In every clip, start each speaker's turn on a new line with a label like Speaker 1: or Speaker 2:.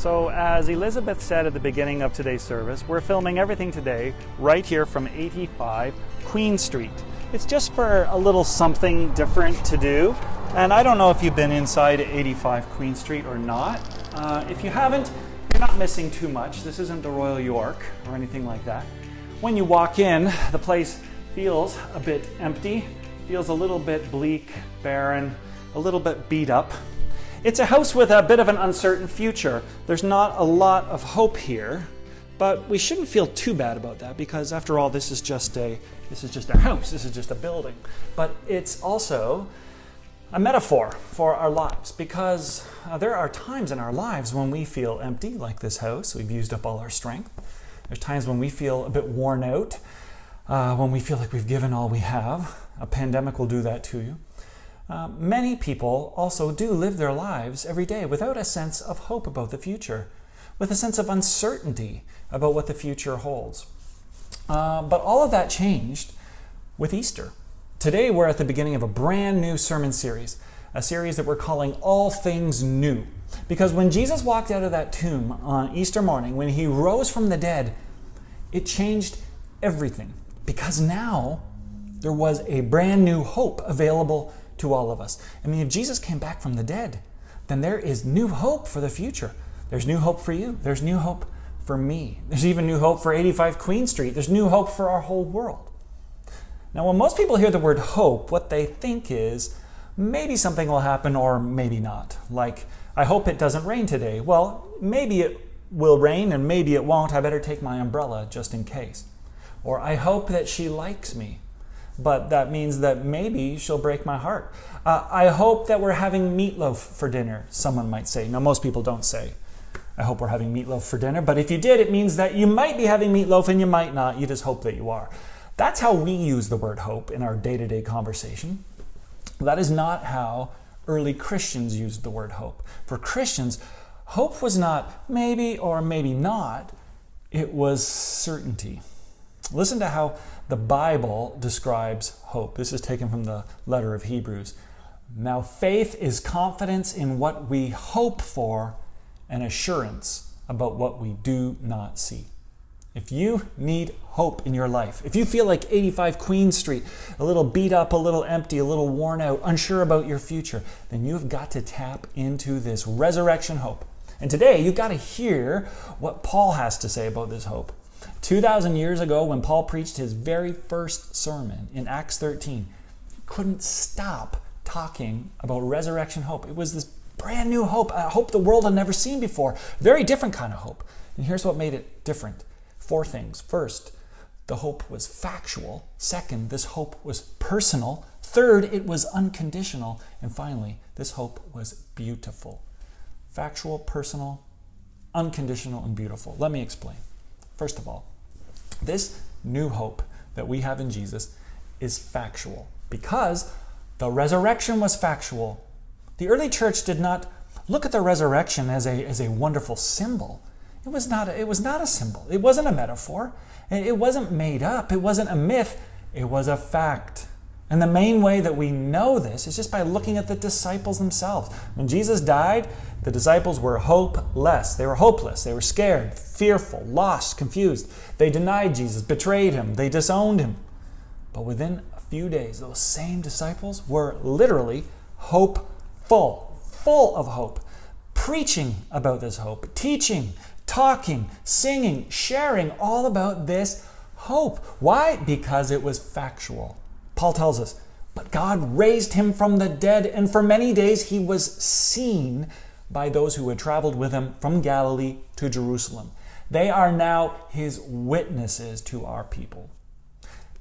Speaker 1: So as Elizabeth said at the beginning of today's service, we're filming everything today right here from 85 Queen Street. It's just for a little something different to do. And I don't know if you've been inside 85 Queen Street or not. If you haven't, you're not missing too much. This isn't the Royal York or anything like that. When you walk in, the place feels a bit empty, feels a little bit bleak, barren, a little bit beat up. It's a house with a bit of an uncertain future. There's not a lot of hope here, but we shouldn't feel too bad about that because after all, this is just a house, this is just a building. But it's also a metaphor for our lives because there are times in our lives when we feel empty, like this house. We've used up all our strength. There's times when we feel a bit worn out, when we feel like we've given all we have. A pandemic will do that to you. Many people also do live their lives every day without a sense of hope about the future, with a sense of uncertainty about what the future holds. But all of that changed with Easter. Today we're at the beginning of a brand new sermon series, a series that we're calling All Things New. Because when Jesus walked out of that tomb on Easter morning, when he rose from the dead, it changed everything. Because now there was a brand new hope available to all of us. I mean, if Jesus came back from the dead, then there is new hope for the future. There's new hope for you. There's new hope for me. There's even new hope for 85 Queen Street. There's new hope for our whole world. Now, when most people hear the word hope, what they think is maybe something will happen or maybe not. Like, I hope it doesn't rain today. Well, maybe it will rain and maybe it won't. I better take my umbrella just in case. Or I hope that she likes me, but that means that maybe she'll break my heart. I hope that we're having meatloaf for dinner, someone might say. Now, most people don't say, I hope we're having meatloaf for dinner, but if you did, it means that you might be having meatloaf and you might not. You just hope that you are. That's how we use the word hope in our day-to-day conversation. That is not how early Christians used the word hope. For Christians, hope was not maybe or maybe not. It was certainty. Listen to how the Bible describes hope. This is taken from the letter of Hebrews. Now, faith is confidence in what we hope for and assurance about what we do not see. If you need hope in your life, if you feel like 85 Queen Street, a little beat up, a little empty, a little worn out, unsure about your future, then you've got to tap into this resurrection hope. And today, you've got to hear what Paul has to say about this hope. 2,000 years ago, when Paul preached his very first sermon in Acts 13, he couldn't stop talking about resurrection hope. It was this brand new hope, a hope the world had never seen before. Very different kind of hope. And here's what made it different. 4 things. First, the hope was factual. Second, this hope was personal. Third, it was unconditional. And finally, this hope was beautiful. Factual, personal, unconditional, and beautiful. Let me explain. First of all, this new hope that we have in Jesus is factual because the resurrection was factual. The early church did not look at the resurrection as a wonderful symbol. It was not a symbol. It wasn't a metaphor. It wasn't made up. It wasn't a myth. It was a fact. And the main way that we know this is just by looking at the disciples themselves. When Jesus died, the disciples were hopeless. They were hopeless. They were scared, fearful, lost, confused. They denied Jesus, betrayed him. They disowned him. But within a few days, those same disciples were literally hopeful, full of hope, preaching about this hope, teaching, talking, singing, sharing all about this hope. Why? Because it was factual. Paul tells us, but God raised him from the dead, and for many days he was seen by those who had traveled with him from Galilee to Jerusalem. They are now his witnesses to our people.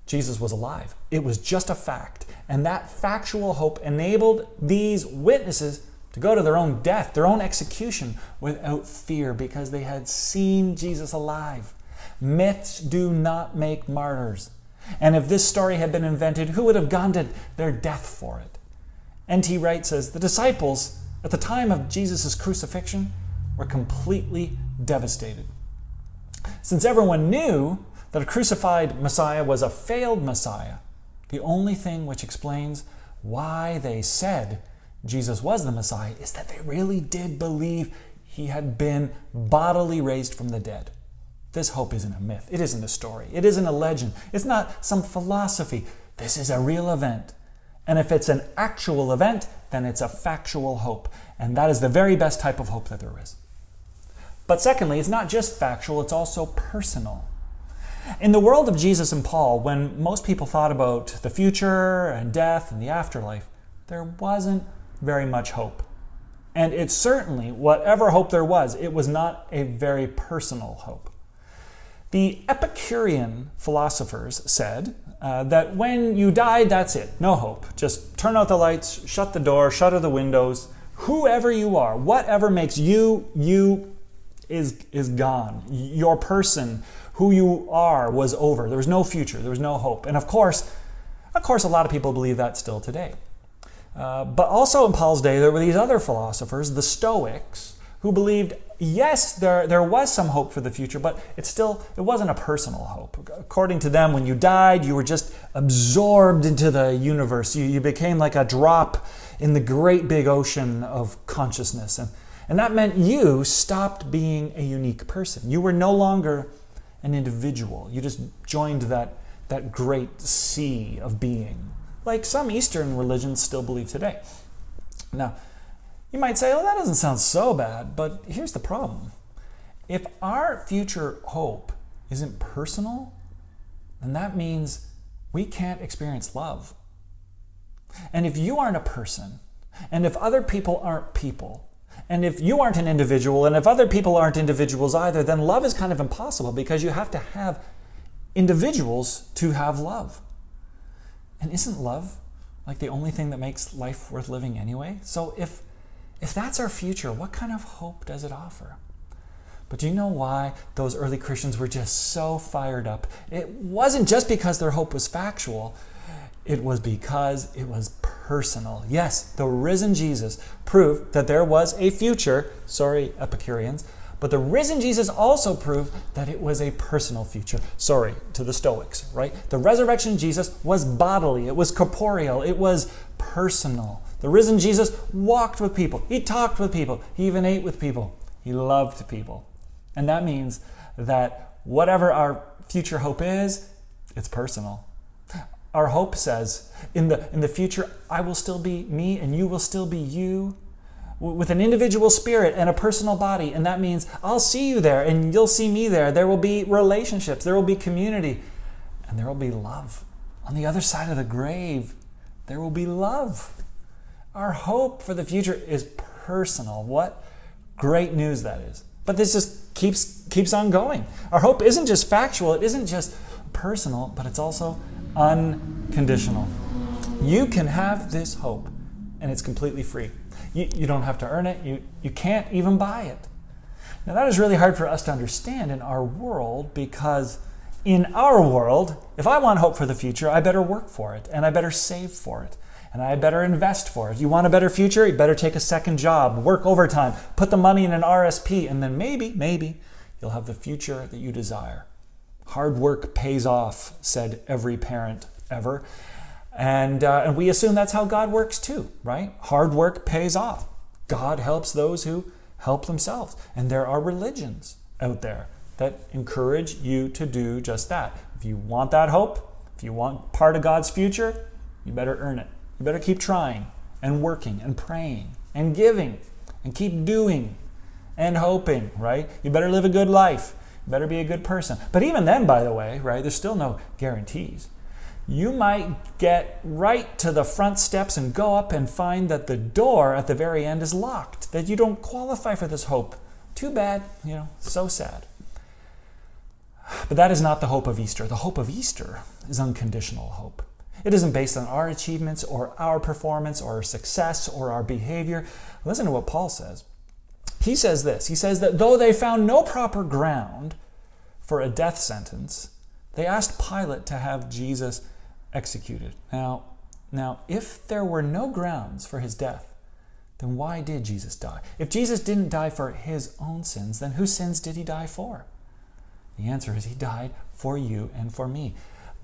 Speaker 1: Jesus was alive. It was just a fact. And that factual hope enabled these witnesses to go to their own death, their own execution, without fear because they had seen Jesus alive. Myths do not make martyrs. And if this story had been invented, who would have gone to their death for it? N.T. Wright says, the disciples at the time of Jesus' crucifixion were completely devastated. Since everyone knew that a crucified Messiah was a failed Messiah, the only thing which explains why they said Jesus was the Messiah is that they really did believe He had been bodily raised from the dead. This hope isn't a myth. It isn't a story. It isn't a legend. It's not some philosophy. This is a real event. And if it's an actual event, then it's a factual hope. And that is the very best type of hope that there is. But secondly, it's not just factual, it's also personal. In the world of Jesus and Paul, when most people thought about the future and death and the afterlife, there wasn't very much hope. And it certainly, whatever hope there was, it was not a very personal hope. The Epicurean philosophers said that when you died, that's it, no hope. Just turn out the lights, shut the door, shutter the windows. Whoever you are, whatever makes you is gone. Your person, who you are, was over. There was no future. There was no hope. And of course, a lot of people believe that still today. But also in Paul's day, there were these other philosophers, the Stoics, who believed, yes, there was some hope for the future, but it wasn't a personal hope. According to them, when you died, you were just absorbed into the universe. You became like a drop in the great big ocean of consciousness. And that meant you stopped being a unique person. You were no longer an individual. You just joined that great sea of being, like some Eastern religions still believe today. Now, you might say, oh, that doesn't sound so bad, but here's the problem. If our future hope isn't personal, then that means we can't experience love. And if you aren't a person, and if other people aren't people, and if you aren't an individual, and if other people aren't individuals either, then love is kind of impossible, because you have to have individuals to have love. And isn't love like the only thing that makes life worth living anyway? So if that's our future, what kind of hope does it offer? But do you know why those early Christians were just so fired up? It wasn't just because their hope was factual. It was because it was personal. Yes, the risen Jesus proved that there was a future. Sorry, Epicureans. But the risen Jesus also proved that it was a personal future. Sorry to the Stoics, right? The resurrection Jesus was bodily. It was corporeal. It was personal. The risen Jesus walked with people. He talked with people. He even ate with people. He loved people. And that means that whatever our future hope is, it's personal. Our hope says, in the future, I will still be me and you will still be you, with an individual spirit and a personal body. And that means I'll see you there and you'll see me there. There will be relationships. There will be community. And there will be love. On the other side of the grave, there will be love. Our hope for the future is personal. What great news that is. But this just keeps on going. Our hope isn't just factual. It isn't just personal, but it's also unconditional. You can have this hope, and it's completely free. You don't have to earn it. You can't even buy it. Now that is really hard for us to understand in our world, because in our world, if I want hope for the future, I better work for it, and I better save for it, and I better invest for it. You want a better future? You better take a second job, work overtime, put the money in an RSP, and then maybe you'll have the future that you desire. Hard work pays off, said every parent ever. And we assume that's how God works too, right? Hard work pays off. God helps those who help themselves. And there are religions out there that encourage you to do just that. If you want that hope, if you want part of God's future, you better earn it. You better keep trying and working and praying and giving and keep doing and hoping, right? You better live a good life. You better be a good person. But even then, by the way, right, there's still no guarantees. You might get right to the front steps and go up and find that the door at the very end is locked, that you don't qualify for this hope. Too bad, so sad. But that is not the hope of Easter. The hope of Easter is unconditional hope. It isn't based on our achievements or our performance or our success or our behavior. Listen to what Paul says. He says this. He says that though they found no proper ground for a death sentence, they asked Pilate to have Jesus executed. Now, if there were no grounds for his death, then why did Jesus die? If Jesus didn't die for his own sins, then whose sins did he die for? The answer is he died for you and for me.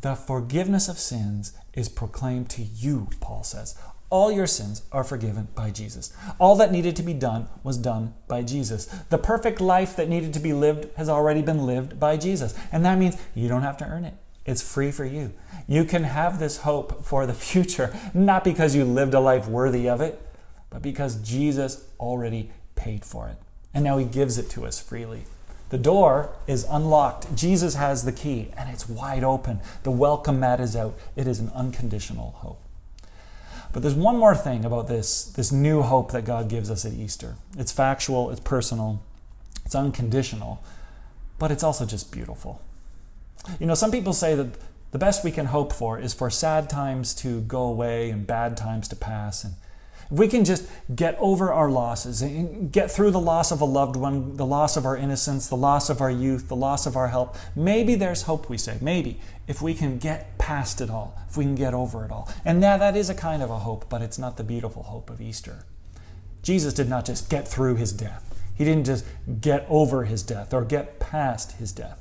Speaker 1: The forgiveness of sins is proclaimed to you, Paul says. All your sins are forgiven by Jesus. All that needed to be done was done by Jesus. The perfect life that needed to be lived has already been lived by Jesus. And that means you don't have to earn it. It's free for you. You can have this hope for the future, not because you lived a life worthy of it, but because Jesus already paid for it. And now he gives it to us freely. The door is unlocked. Jesus has the key, and it's wide open. The welcome mat is out. It is an unconditional hope. But there's one more thing about this new hope that God gives us at Easter. It's factual, it's personal, it's unconditional, but it's also just beautiful. You know, some people say that the best we can hope for is for sad times to go away and bad times to pass. And if we can just get over our losses and get through the loss of a loved one, the loss of our innocence, the loss of our youth, the loss of our help, maybe there's hope, we say. Maybe, if we can get past it all, if we can get over it all. And now that is a kind of a hope, but it's not the beautiful hope of Easter. Jesus did not just get through his death. He didn't just get over his death or get past his death.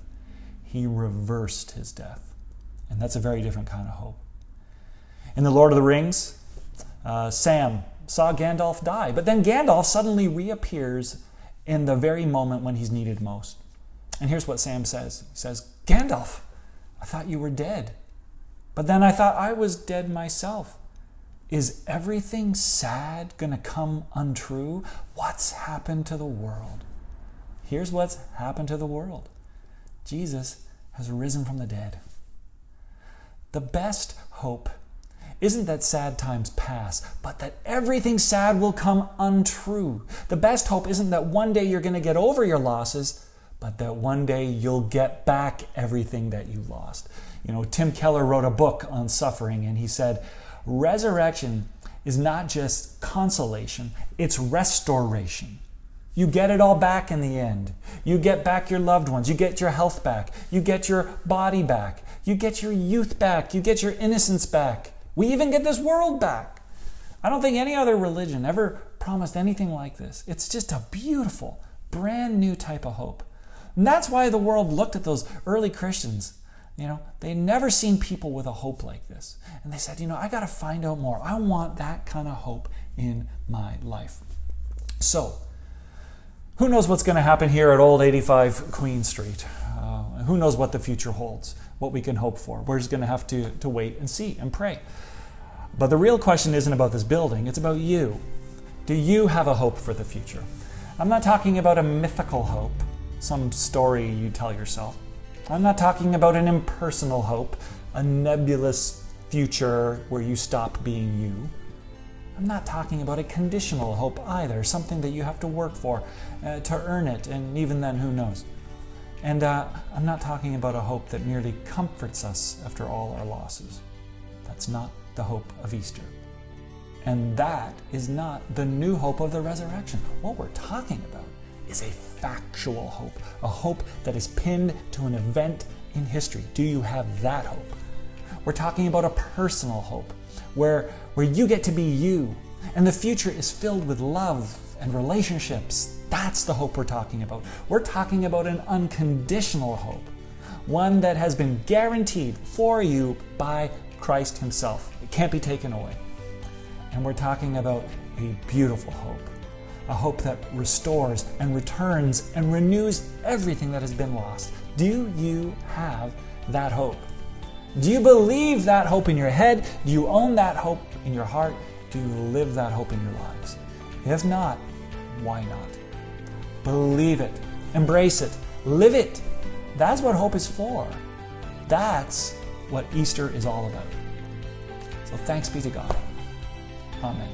Speaker 1: He reversed his death. And that's a very different kind of hope. In The Lord of the Rings, Sam saw Gandalf die, but then Gandalf suddenly reappears in the very moment when he's needed most. And here's what Sam says. He says, "Gandalf, I thought you were dead, but then I thought I was dead myself. Is everything sad going to come untrue? What's happened to the world?" Here's what's happened to the world. Jesus has risen from the dead. The best hope isn't that sad times pass, but that everything sad will come untrue. The best hope isn't that one day you're going to get over your losses, but that one day you'll get back everything that you lost. You know, Tim Keller wrote a book on suffering, and he said, resurrection is not just consolation, it's restoration. You get it all back in the end. You get back your loved ones. You get your health back. You get your body back. You get your youth back. You get your innocence back. We even get this world back. I don't think any other religion ever promised anything like this. It's just a beautiful, brand new type of hope. And that's why the world looked at those early Christians. You know, they'd never seen people with a hope like this. And they said, I got to find out more. I want that kind of hope in my life. So, who knows what's going to happen here at Old 85 Queen Street? Who knows what the future holds, what we can hope for? We're just going to have to wait and see and pray. But the real question isn't about this building, it's about you. Do you have a hope for the future? I'm not talking about a mythical hope, some story you tell yourself. I'm not talking about an impersonal hope, a nebulous future where you stop being you. I'm not talking about a conditional hope either, something that you have to work for to earn it, and even then, who knows? And I'm not talking about a hope that merely comforts us after all our losses. That's not the hope of Easter. And that is not the new hope of the resurrection. What we're talking about is a factual hope, a hope that is pinned to an event in history. Do you have that hope? We're talking about a personal hope, where you get to be you, and the future is filled with love and relationships. That's the hope we're talking about. We're talking about an unconditional hope, one that has been guaranteed for you by Christ himself. It can't be taken away. And we're talking about a beautiful hope, a hope that restores and returns and renews everything that has been lost. Do you have that hope? Do you believe that hope in your head? Do you own that hope in your heart? Do you live that hope in your lives? If not, why not? Believe it. Embrace it. Live it. That's what hope is for. That's what Easter is all about. So thanks be to God. Amen.